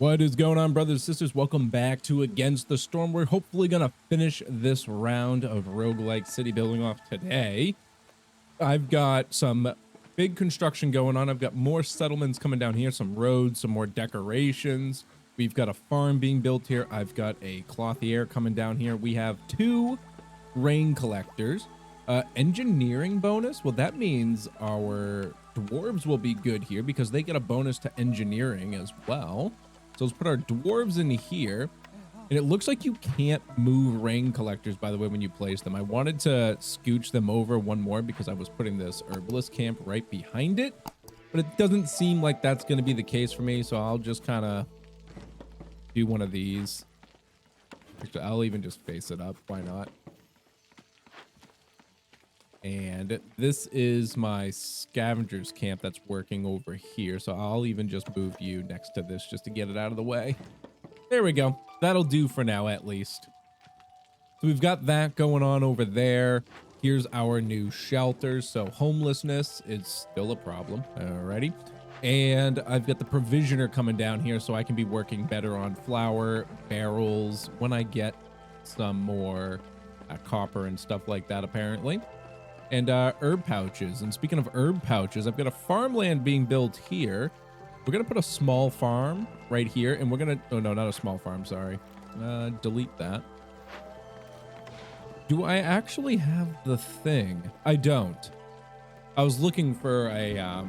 What is going on, brothers and sisters? Welcome back to Against the Storm. We're hopefully going to finish this round of roguelike city building off today. I've got some big construction going on. I've got more settlements coming down here, some roads, some more decorations. We've got a farm being built here. I've got a clothier coming down here. We have 2 rain collectors. Engineering bonus. Well, that means our dwarves will be good here because they get a bonus to engineering as well. So let's put our dwarves in here. And it looks like you can't move rain collectors, by the way, when you place them. I wanted to scooch them over one more because I was putting this herbalist camp right behind it. But it doesn't seem like that's going to be the case for me. So I'll just kind of do one of these. Actually, I'll even just face it up. Why not? And this is my scavengers camp that's working over here. So I'll even just move you next to this just to get it out of the way. There we go. That'll do for now, at least. So we've got that going on over there. Here's our new shelters. So homelessness is still a problem. Alrighty. And I've got the provisioner coming down here so I can be working better on flour, barrels, when I get some more copper and stuff like that, apparently. And herb pouches. And speaking of herb pouches, I've got a farmland being built here. We're going to put a small farm right here. And we're going to... Oh, no, not a small farm. Sorry. Delete that. Do I actually have the thing? I don't. I was looking for a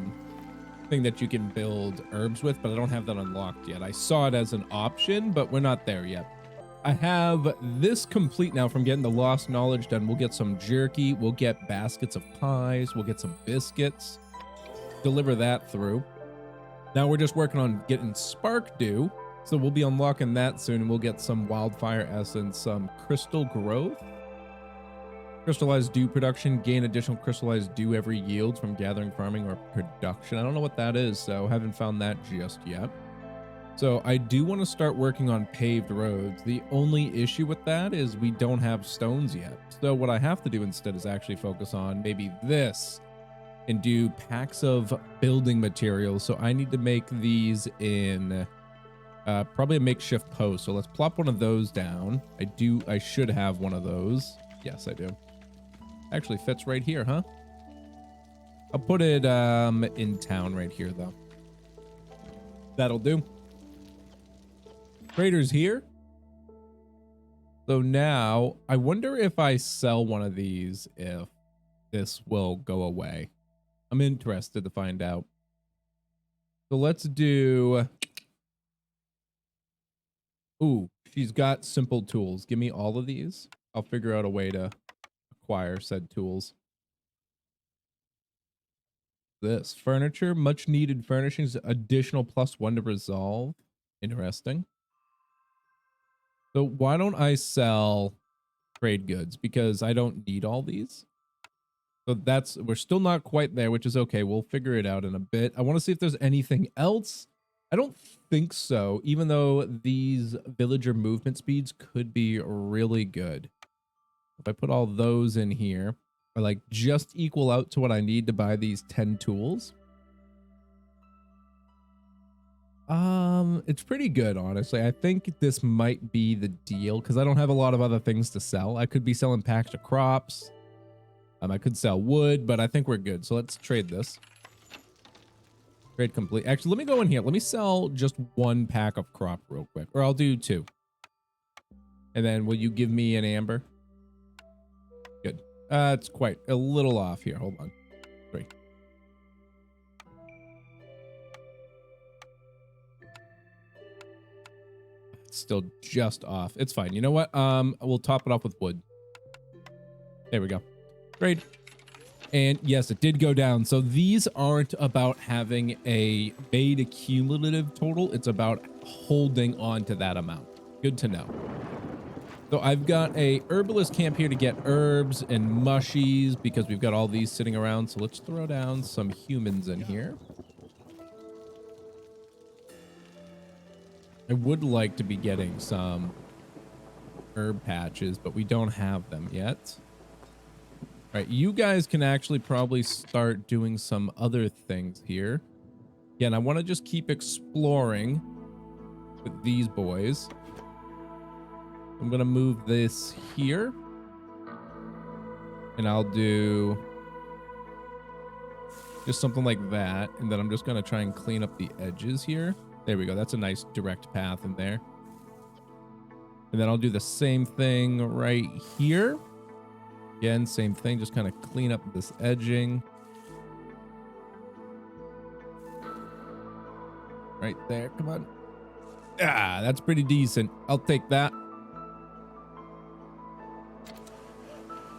thing that you can build herbs with, but I don't have that unlocked yet. I saw it as an option, but we're not there yet. I have this complete now from getting the lost knowledge done. We'll get some jerky. We'll get baskets of pies. We'll get some biscuits. Deliver that through. Now we're just working on getting ShabbyDoo. So we'll be unlocking that soon, and we'll get some wildfire essence, some crystal growth. Crystallized dew production. Gain additional crystallized dew every yield from gathering, farming, or production. I don't know what that is, so haven't found that just yet. So I do want to start working on paved roads. The only issue with that is we don't have stones yet. So what I have to do instead is actually focus on maybe this and do packs of building materials. So I need to make these in probably a makeshift post. So let's plop one of those down. I should have one of those. Yes, I do. Actually fits right here, huh? I'll put it in town right here, though. That'll do. Trader's here. So now I wonder if I sell one of these, if this will go away. I'm interested to find out. So let's do... Ooh, she's got simple tools. Give me all of these. I'll figure out a way to acquire said tools. This furniture, much needed furnishings, additional +1 to resolve. Interesting. So why don't I sell trade goods? Because I don't need all these. So we're still not quite there, which is okay. We'll figure it out in a bit. I want to see if there's anything else. I don't think so, even though these villager movement speeds could be really good. If I put all those in here, or like just equal out to what I need to buy these 10 tools. It's pretty good, honestly. I think this might be the deal because I don't have a lot of other things to sell. I could be selling packs of crops. I could sell wood, but I think we're good. So let's trade this. Trade complete. Actually, let me go in here. Let me sell just 1 pack of crop real quick, or I'll do 2. And then will you give me an amber? Good. It's quite a little off here. Hold on. 3. Still just off. It's fine. You know what? We'll top it off with wood. There we go. Great. And yes, it did go down. So these aren't about having a beta cumulative total. It's about holding on to that amount. Good to know. So I've got a herbalist camp here to get herbs and mushies because we've got all these sitting around. So let's throw down some humans in here. I would like to be getting some herb patches, but we don't have them yet. All right, you guys can actually probably start doing some other things here. Again, I want to just keep exploring. with these boys. I'm gonna move this here, and I'll do just something like that, and then I'm just gonna try and clean up the edges here. There we go. That's a nice direct path in there. And then I'll do the same thing right here. Again, same thing, just kind of clean up this edging. Right there, come on. Ah, that's pretty decent. I'll take that.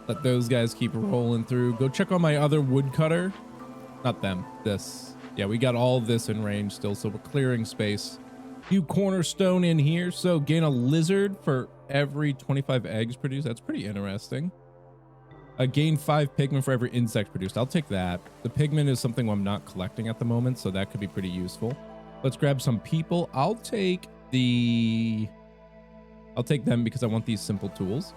Let those guys keep rolling through. Go check on my other woodcutter. Not them, this. Yeah, we got all this in range still, so we're clearing space. Few cornerstone in here, so gain a lizard for every 25 eggs produced. That's pretty interesting. Gain 5 pigment for every insect produced. I'll take that. The pigment is something I'm not collecting at the moment, so that could be pretty useful. Let's grab some people. I'll take them because I want these simple tools.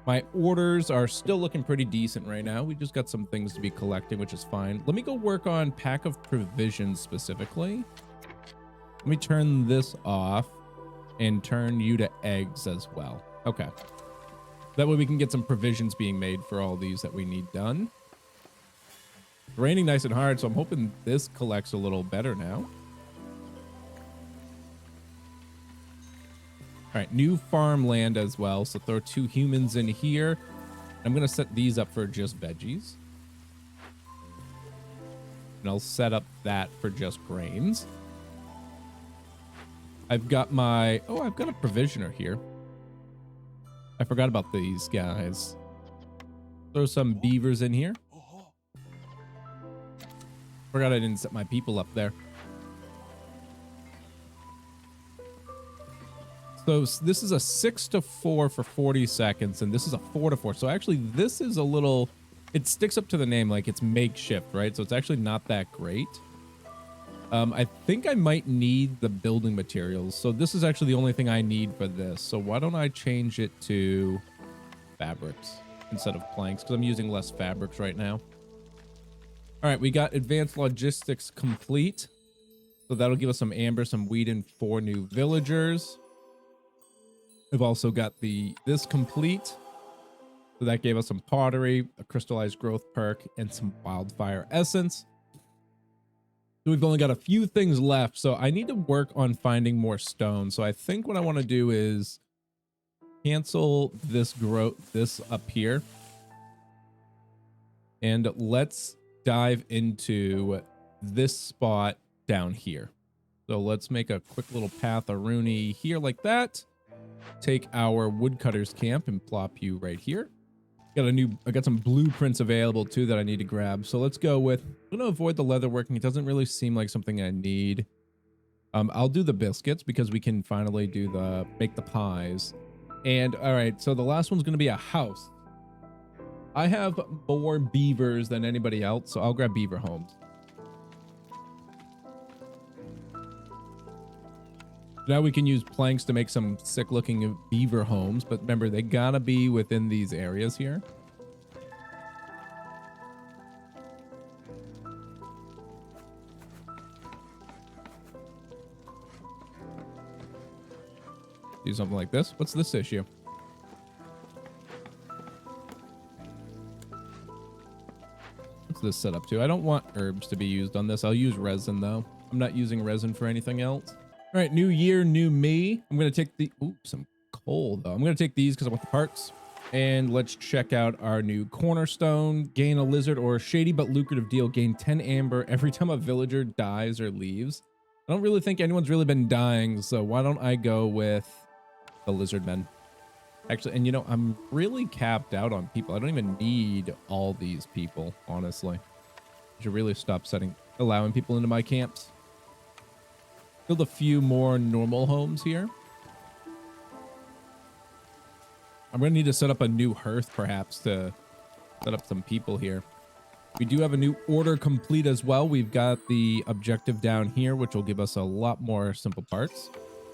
My orders are still looking pretty decent right now. We just got some things to be collecting, which is fine. Let me go work on pack of provisions specifically. Let me turn this off and turn you to eggs as well. Okay. That way we can get some provisions being made for all these that we need done. It's raining nice and hard, so I'm hoping this collects a little better now. All right, new farmland as well. So throw 2 humans in here. I'm going to set these up for just veggies. And I'll set up that for just grains. I've got my... Oh, I've got a provisioner here. I forgot about these guys. Throw some beavers in here. Forgot I didn't set my people up there. So this is a 6 to 4 for 40 seconds, and this is a 4 to 4. So actually, this is a little... It sticks up to the name like it's makeshift, right? So it's actually not that great. I think I might need the building materials. So this is actually the only thing I need for this. So why don't I change it to fabrics instead of planks? Because I'm using less fabrics right now. All right, we got advanced logistics complete. So that'll give us some amber, some wheat, and 4 new villagers. We've also got this complete. So that gave us some pottery, a crystallized growth perk, and some wildfire essence. So we've only got a few things left. So I need to work on finding more stone. So I think what I want to do is cancel this up here. And let's dive into this spot down here. So let's make a quick little path a Rooney here like that. Take our woodcutter's camp and plop you right here. I got some blueprints available too that I need to grab. So let's go with, I'm going to avoid the leatherworking. It doesn't really seem like something I need. I'll do the biscuits because we can finally make the pies. And all right, so the last one's going to be a house. I have more beavers than anybody else, so I'll grab beaver homes. Now we can use planks to make some sick looking beaver homes, but remember, they gotta be within these areas here. Do something like this. What's this issue? What's this set up to? I don't want herbs to be used on this. I'll use resin though. I'm not using resin for anything else. All right, new year, new me. I'm going to take some coal though. I'm going to take these because I want the parts. And let's check out our new cornerstone. Gain a lizard or a shady but lucrative deal. Gain 10 amber every time a villager dies or leaves. I don't really think anyone's really been dying, so why don't I go with the lizard men? Actually, and you know, I'm really capped out on people. I don't even need all these people, honestly. I should really stop allowing people into my camps. Build a few more normal homes here. I'm going to need to set up a new hearth, perhaps, to set up some people here. We do have a new order complete as well. We've got the objective down here, which will give us a lot more simple parts.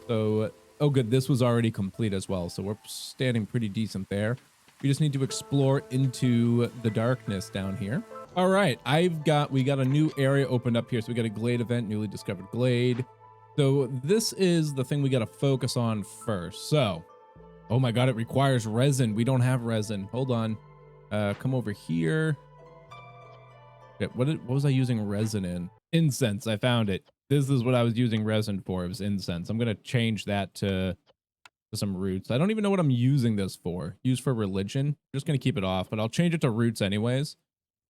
So, oh good, this was already complete as well. So we're standing pretty decent there. We just need to explore into the darkness down here. All right, we got a new area opened up here. So we got a glade event, newly discovered glade. So this is the thing we got to focus on first. So, oh my God, it requires resin. We don't have resin. Hold on. Come over here. Okay, what was I using resin in? Incense. I found it. This is what I was using resin for. It was incense. I'm going to change that to some roots. I don't even know what I'm using this for. Used for religion. I'm just going to keep it off, but I'll change it to roots anyways.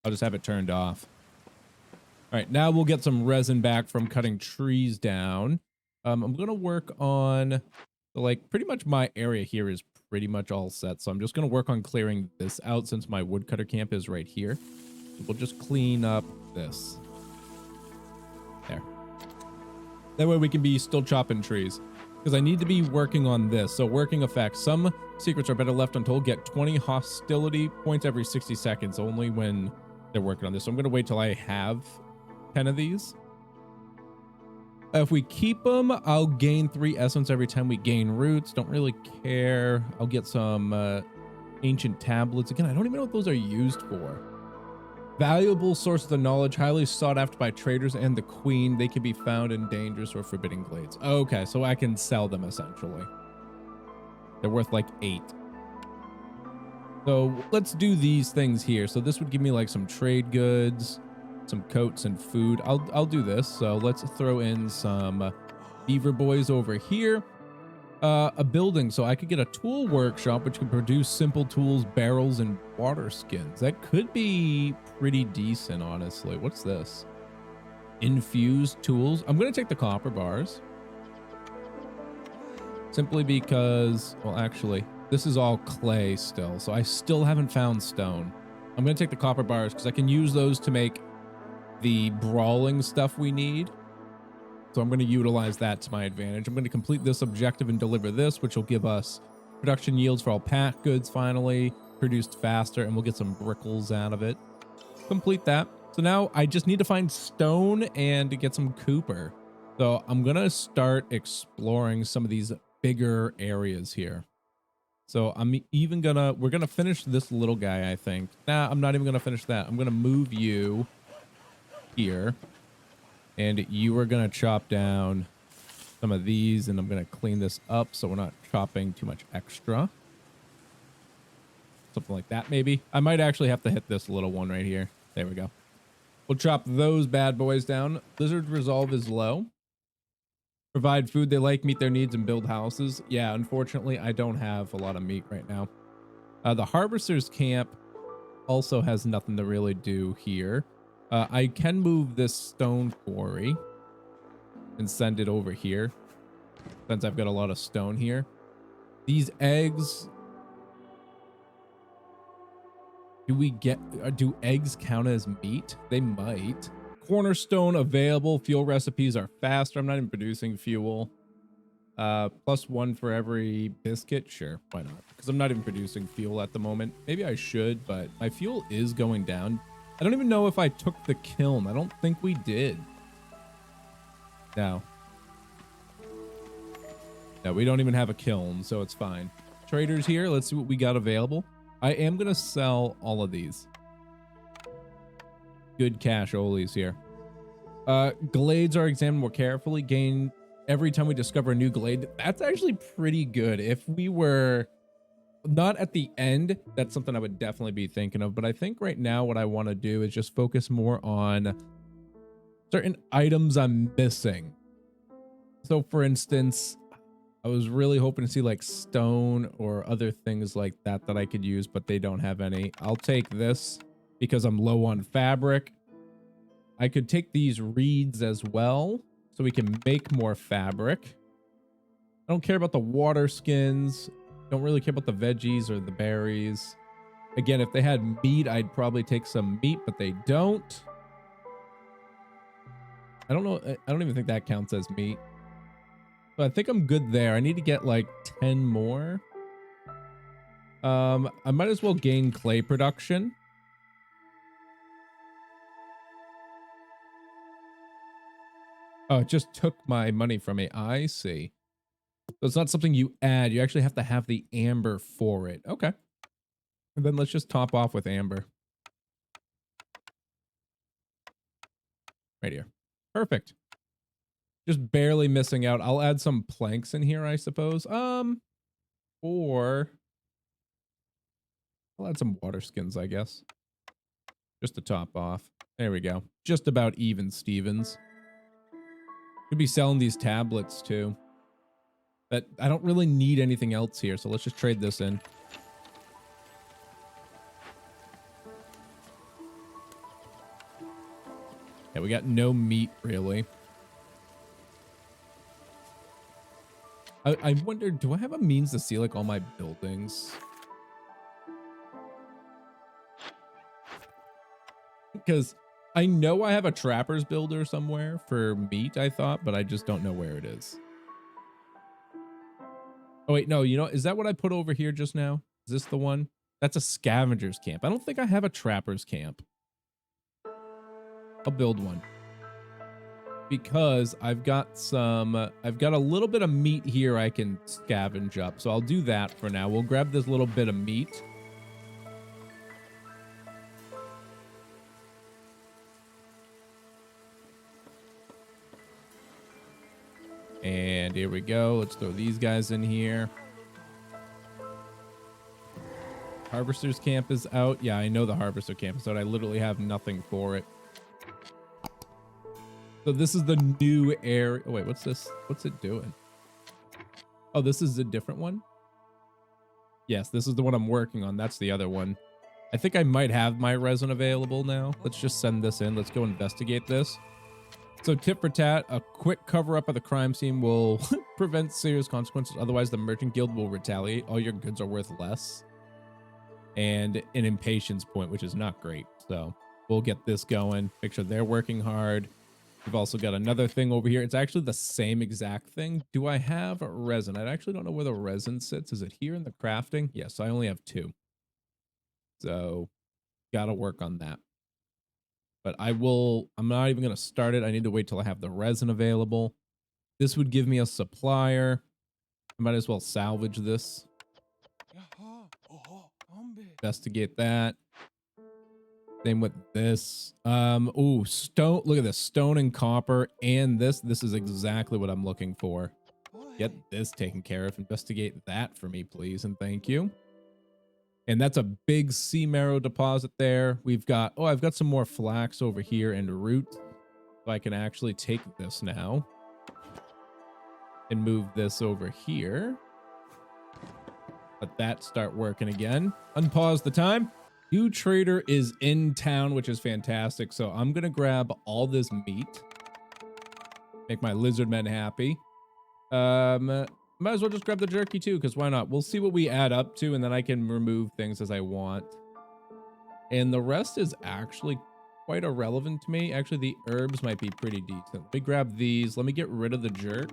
I'll just have it turned off. All right, now we'll get some resin back from cutting trees down. I'm going to work on, like, pretty much my area here is pretty much all set. So I'm just going to work on clearing this out since my woodcutter camp is right here. We'll just clean up this. There. That way we can be still chopping trees. Because I need to be working on this. So working effects. Some secrets are better left untold. Get 20 hostility points every 60 seconds. Only when they're working on this. So I'm going to wait till I have 10 of these. If we keep them, I'll gain 3 essence every time we gain roots. Don't really care. I'll get some ancient tablets. Again, I don't even know what those are used for. Valuable sources of knowledge, highly sought after by traders and the queen. They can be found in dangerous or forbidden glades. Okay, so I can sell them essentially. They're worth like 8. So let's do these things here. So this would give me like some trade goods, some coats and food. I'll do this. So let's throw in some beaver boys over here. A building, so I could get a tool workshop which can produce simple tools, barrels, and water skins. That could be pretty decent, honestly. What's this? Infused tools. I'm going to take the copper bars. Simply because, well, actually, this is all clay still, so I still haven't found stone. I'm going to take the copper bars because I can use those to make the brawling stuff we need. So I'm going to utilize that to my advantage. I'm going to complete this objective and deliver this, which will give us production yields for all pack goods finally, produced faster, and we'll get some brickles out of it. Complete that. So now I just need to find stone and to get some cooper. So I'm going to start exploring some of these bigger areas here. So we're going to finish this little guy, I think. Nah, I'm not even going to finish that. I'm going to move you here. And you are going to chop down some of these, and I'm going to clean this up so we're not chopping too much extra. Something like that, maybe. I might actually have to hit this little one right here. There we go. We'll chop those bad boys down. Lizard resolve is low. Provide food they like, meet their needs, and build houses. Yeah, unfortunately, I don't have a lot of meat right now. The harvester's camp also has nothing to really do here. I can move this stone quarry and send it over here since I've got a lot of stone here. These eggs, do eggs count as meat? They might. Cornerstone available. Fuel recipes are faster. I'm not even producing fuel. +1 for every biscuit. Sure, why not? Because I'm not even producing fuel at the moment. Maybe I should, but my fuel is going down. I don't even know if I took the kiln. I don't think we did. No. No, we don't even have a kiln, so it's fine. Traders here. Let's see what we got available. I am going to sell all of these. Good cash olies here. Glades are examined more carefully. Gain every time we discover a new glade. That's actually pretty good. If we were not at the end, that's something I would definitely be thinking of. But I think right now what I want to do is just focus more on certain items I'm missing. So for instance, I was really hoping to see like stone or other things like that that I could use, but they don't have any. I'll take this because I'm low on fabric. I could take these reeds as well so we can make more fabric. I don't care about the water skins. Don't really care about the veggies or the berries. Again, if they had meat, I'd probably take some meat, but they don't. I don't know. I don't even think that counts as meat. So I think I'm good there. I need to get like 10 more. I might as well gain clay production. Oh, it just took my money from me. I see. So it's not something you add. You actually have to have the amber for it. Okay. And then let's just top off with amber. Right here. Perfect. Just barely missing out. I'll add some planks in here, I suppose. Or I'll add some water skins, I guess. Just to top off. There we go. Just about even, Stevens. Could be selling these tablets too. But I don't really need anything else here, so let's just trade this in. Yeah, we got no meat, really. I wonder, do I have a means to see, like, all my buildings? Because I know I have a trapper's builder somewhere for meat, I thought, but I just don't know where it is. Oh, wait, no, you know, is that what I put over here just now? Is this the one? That's a scavenger's camp. I don't think I have a trapper's camp. I'll build one. Because I've got a little bit of meat here I can scavenge up. So I'll do that for now. We'll grab this little bit of meat. And here we go. Let's throw these guys in here. Harvester's camp is out. Yeah, I know the harvester camp is out. I literally have nothing for it. So this is the new area. Oh, wait, what's this? What's it doing? Oh, this is a different one? Yes, this is the one I'm working on. That's the other one. I think I might have my resin available now. Let's just send this in. Let's go investigate this. So tip for tat, a quick cover up of the crime scene will prevent serious consequences. Otherwise, the merchant guild will retaliate. All your goods are worth less. And an impatience point, which is not great. So we'll get this going. Make sure they're working hard. We've also got another thing over here. It's actually the same exact thing. Do I have resin? I actually don't know where the resin sits. Is it here in the crafting? Yes, I only have 2. So gotta work on that. But I'm not even gonna start it. I need to wait till I have the resin available. This would give me a supplier. I might as well salvage this. Investigate that. Same with this. Ooh, stone. Look at this. Stone and copper. And this. This is exactly what I'm looking for. Get this taken care of. Investigate that for me, please. And thank you. And that's a big sea marrow deposit there. We've got, oh, I've got some more flax over here and root. So I can actually take this now. And move this over here. Let that start working again. Unpause the time. New trader is in town, which is fantastic. So I'm going to grab all this meat. Make my lizard men happy. Might as well just grab the jerky too, because why not? We'll see what we add up to, and then I can remove things as I want. And the rest is actually quite irrelevant to me. Actually, the herbs might be pretty decent. Let me grab these. Let me get rid of the jerk.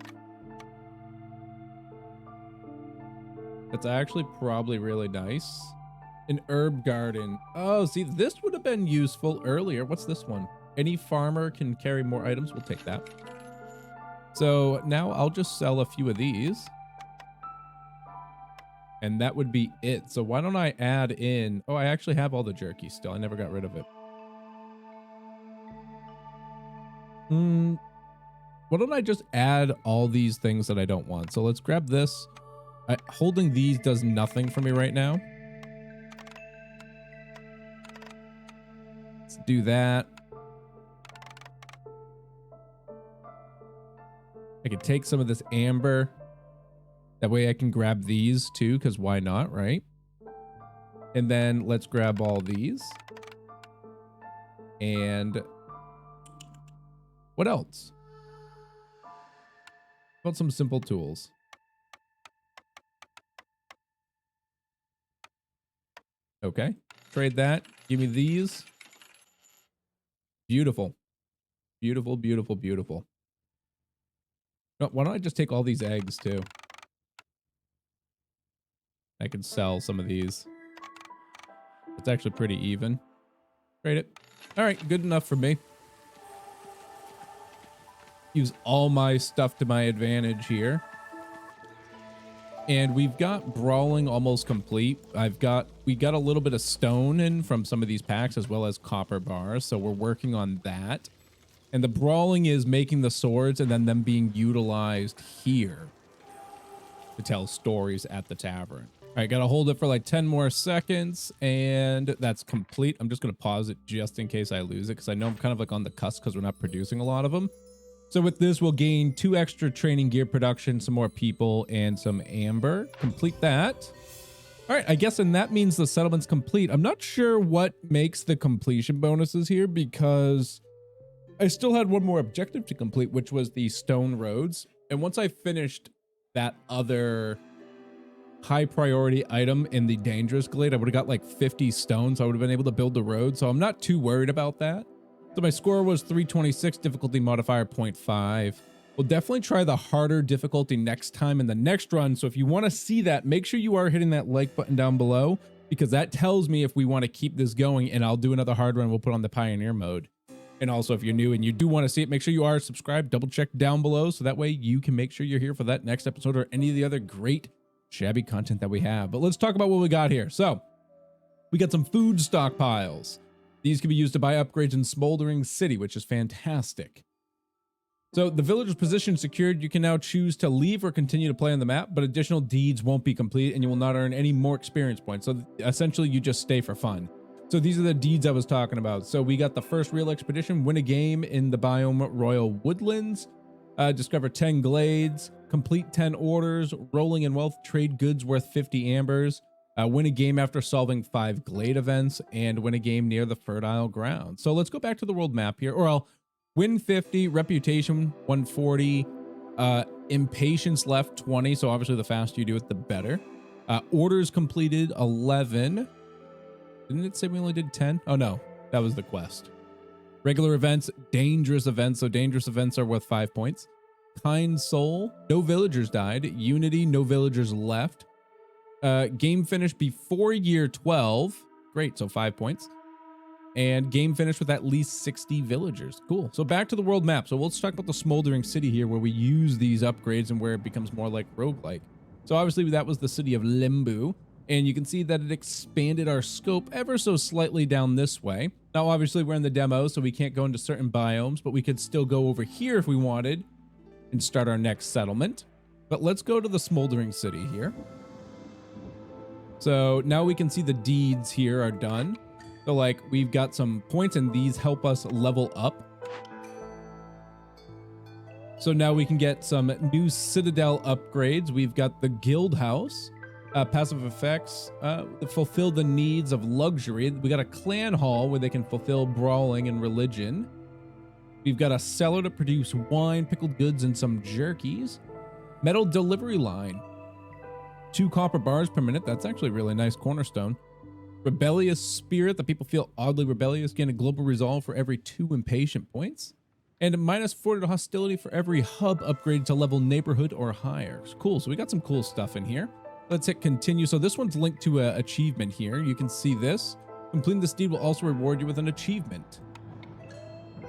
That's actually probably really nice. An herb garden. Oh, see, this would have been useful earlier. What's this one? Any farmer can carry more items. We'll take that. So now I'll just sell a few of these. And that would be it. So why don't I add in... Oh, I actually have all the jerky still. I never got rid of it. Why don't I just add all these things that I don't want? So let's grab this. Holding these does nothing for me right now. Let's do that. I can take some of this amber. That way I can grab these too, because why not, right? And then let's grab all these. And what else? How about some simple tools? Okay, trade that. Give me these. Beautiful. Beautiful, beautiful, beautiful. No, why don't I just take all these eggs too? I can sell some of these. It's actually pretty even. Trade it. All right, good enough for me. Use all my stuff to my advantage here. And we've got brawling almost complete. We got a little bit of stone in from some of these packs as well as copper bars. So we're working on that. And the brawling is making the swords and then them being utilized here to tell stories at the tavern. All right, gotta hold it for like 10 more seconds, and that's complete. I'm just gonna pause it just in case I lose it, because I know I'm kind of like on the cusp because we're not producing a lot of them. So with this, we'll gain 2 extra training gear production, some more people, and some amber. Complete that. All right, I guess, and that means the settlement's complete. I'm not sure what makes the completion bonuses here, because I still had one more objective to complete, which was the stone roads. And once I finished that other high priority item in the dangerous glade, I would have got like 50 stones. So I would have been able to build the road. So I'm not too worried about that. So my score was 326, difficulty modifier 0.5. We'll definitely try the harder difficulty next time in the next run. So if you want to see that, make sure you are hitting that like button down below, because that tells me if we want to keep this going, and I'll do another hard run. We'll put on the pioneer mode. And also, if you're new and you do want to see it, make sure you are subscribed, double check down below, so that way you can make sure you're here for that next episode or any of the other great Shabby content that we have. But let's talk about what we got here. So we got some food stockpiles. These can be used to buy upgrades in Smoldering City, which is fantastic. So the villager's position secured. You can now choose to leave or continue to play on the map, but additional deeds won't be complete and you will not earn any more experience points. So essentially you just stay for fun. So these are the deeds I was talking about. So we got the first real expedition, win a game in the biome Royal Woodlands, discover 10 glades, complete 10 orders, rolling in wealth, trade goods worth 50 ambers, win a game after solving 5 glade events, and win a game near the fertile ground. So let's go back to the world map here, or I'll win 50, reputation 140, impatience left 20. So obviously the faster you do it, the better. Orders completed 11. Didn't it say we only did 10? Oh no, that was the quest. Regular events, dangerous events. So dangerous events are worth 5 points. Kind soul, no villagers died. Unity, no villagers left. Game finished before year 12. Great, so 5 points. And game finished with at least 60 villagers. Cool. So back to the world map. So let's talk about the Smoldering City here, where we use these upgrades and where it becomes more like roguelike. So obviously that was the city of Limbu. And you can see that it expanded our scope ever so slightly down this way. Now, obviously, we're in the demo, so we can't go into certain biomes, but we could still go over here if we wanted and start our next settlement. But let's go to the Smoldering City here. So now we can see the deeds here are done. So, like, we've got some points, and these help us level up. So now we can get some new Citadel upgrades. We've got the Guild House. Passive effects, fulfill the needs of luxury. We got a clan hall where they can fulfill brawling and religion. We've got a cellar to produce wine, pickled goods, and some jerkies. Metal delivery line. 2 copper bars per minute. That's actually a really nice cornerstone. Rebellious spirit. The people feel oddly rebellious. Gain a global resolve for every 2 impatient points. And minus 40 to hostility for every hub upgrade to level neighborhood or higher. Cool. So we got some cool stuff in here. Let's hit continue. So this one's linked to an achievement here. You can see this. Completing this deed will also reward you with an achievement.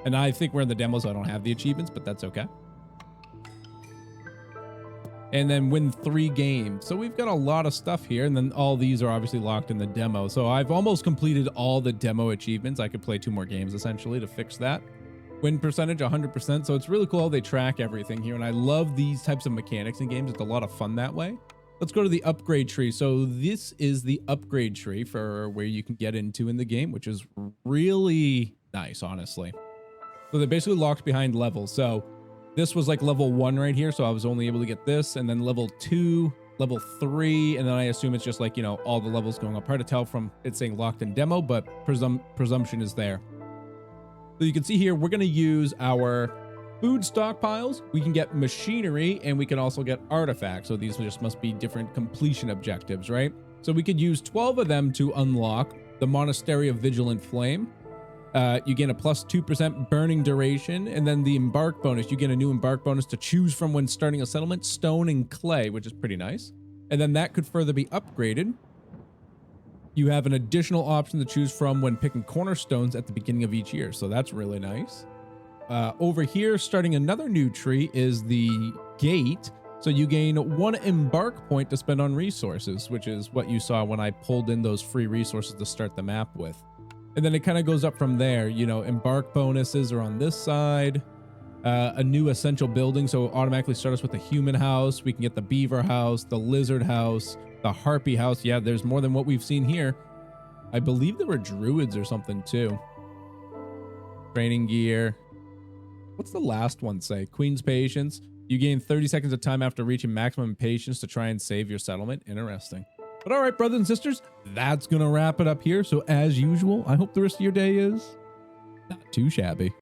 And I think we're in the demo, so I don't have the achievements, but that's okay. And then win 3 games. So we've got a lot of stuff here. And then all these are obviously locked in the demo. So I've almost completed all the demo achievements. I could play 2 more games essentially to fix that. Win percentage 100%. So it's really cool how they track everything here. And I love these types of mechanics in games. It's a lot of fun that way. Let's go to the upgrade tree. So this is the upgrade tree for where you can get into in the game, which is really nice, honestly. So they're basically locked behind levels. So this was like level 1 right here. So I was only able to get this, and then level 2, level 3. And then I assume it's just like, you know, all the levels going up. Hard to tell from it saying locked in demo, but presumption is there. So you can see here, we're going to use our food stockpiles. We can get machinery, and we can also get artifacts. So these just must be different completion objectives, right? So we could use 12 of them to unlock the Monastery of Vigilant Flame. You gain a plus 2% burning duration, and then the embark bonus. You get a new embark bonus to choose from when starting a settlement, stone and clay, which is pretty nice. And then that could further be upgraded. You have an additional option to choose from when picking cornerstones at the beginning of each year. So that's really nice. Over here, starting another new tree is the gate. So you gain 1 embark point to spend on resources, which is what you saw when I pulled in those free resources to start the map with. And then it kind of goes up from there. You know, embark bonuses are on this side. A new essential building, so automatically start us with the human house. We can get the beaver house, the lizard house, the harpy house. Yeah, there's more than what we've seen here. I believe there were druids or something too. Training gear. What's the last one say? Queen's patience. You gain 30 seconds of time after reaching maximum patience to try and save your settlement. Interesting. But all right, brothers and sisters, that's going to wrap it up here. So as usual, I hope the rest of your day is not too shabby.